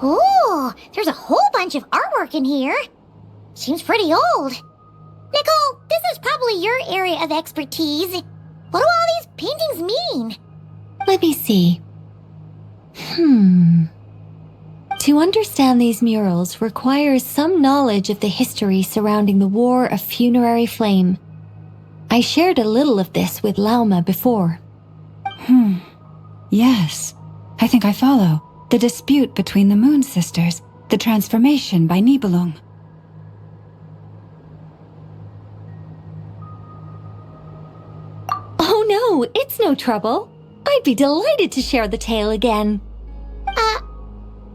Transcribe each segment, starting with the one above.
Ooh, there's a whole bunch of artwork in here. Seems pretty old. Nicole, this is probably your area of expertise. What do all these paintings mean? Let me see. To understand these murals requires some knowledge of the history surrounding the War of Funerary Flame. I shared a little of this with Lauma before. Yes, I think I follow. The dispute between the Moon Sisters, the transformation by Nibelung. Oh no, it's no trouble. I'd be delighted to share the tale again.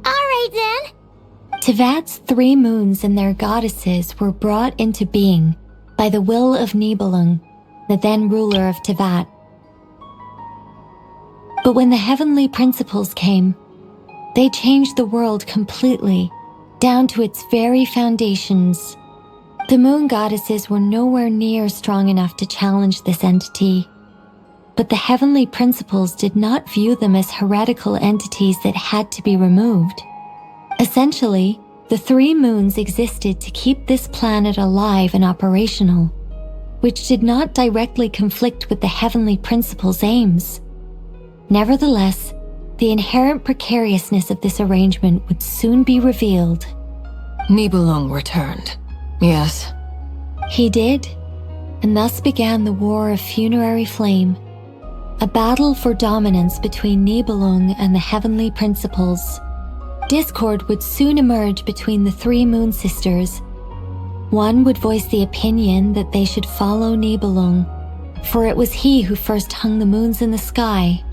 Alright then. Tevat's 3 moons and their goddesses were brought into being by the will of Nibelung, the then ruler of Tevat. But when the heavenly principles came, they changed the world completely, down to its very foundations. The moon goddesses were nowhere near strong enough to challenge this entity. But the heavenly principles did not view them as heretical entities that had to be removed. Essentially, the 3 moons existed to keep this planet alive and operational, which did not directly conflict with the heavenly principles' aims. Nevertheless, the inherent precariousness of this arrangement would soon be revealed. Nibelung returned. Yes. He did, and thus began the War of Funerary Flame, a battle for dominance between Nibelung and the heavenly principles. Discord would soon emerge between the 3 Moon Sisters. One would voice the opinion that they should follow Nibelung, for it was he who first hung the moons in the sky.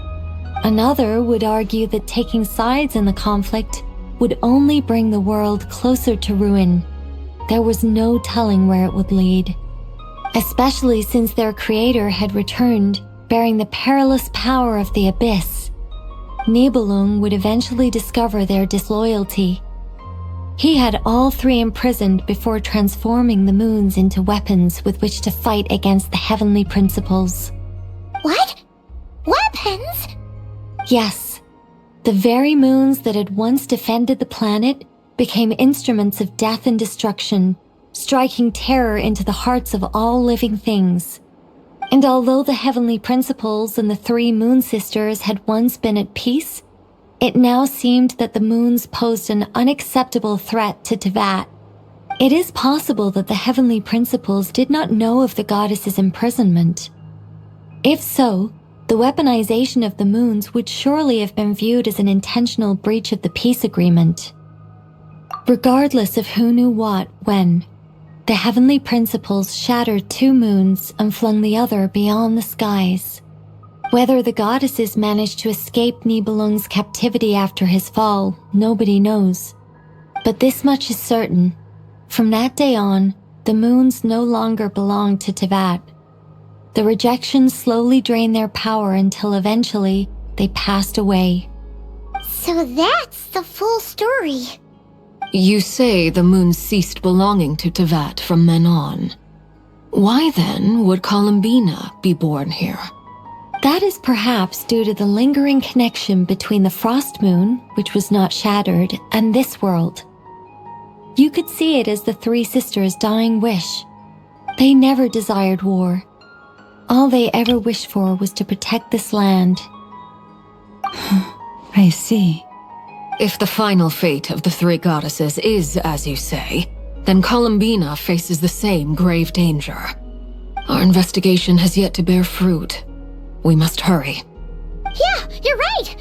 Another would argue that taking sides in the conflict would only bring the world closer to ruin. There was no telling where it would lead, especially since their creator had returned, bearing the perilous power of the abyss. Nibelung would eventually discover their disloyalty. He had all 3 imprisoned before transforming the moons into weapons with which to fight against the heavenly principles. What? Weapons? Yes, the very moons that had once defended the planet became instruments of death and destruction, striking terror into the hearts of all living things. And although the heavenly principles and the 3 Moon Sisters had once been at peace, it now seemed that the moons posed an unacceptable threat to Tevat. It is possible that the heavenly principles did not know of the goddess's imprisonment. If so, the weaponization of the moons would surely have been viewed as an intentional breach of the peace agreement. Regardless of who knew what, when, the heavenly principles shattered 2 moons and flung the other beyond the skies. Whether the goddesses managed to escape Nibelung's captivity after his fall, nobody knows. But this much is certain. From that day on, the moons no longer belonged to Tevat. The rejection slowly drained their power until eventually they passed away. So that's the full story. You say the moons ceased belonging to Tevat from then on. Why then would Columbina be born here? That is perhaps due to the lingering connection between the Frost Moon, which was not shattered, and this world. You could see it as the 3 sisters' dying wish. They never desired war. All they ever wished for was to protect this land. I see. If the final fate of the 3 goddesses is as you say, then Columbina faces the same grave danger. Our investigation has yet to bear fruit. We must hurry. Yeah, you're right.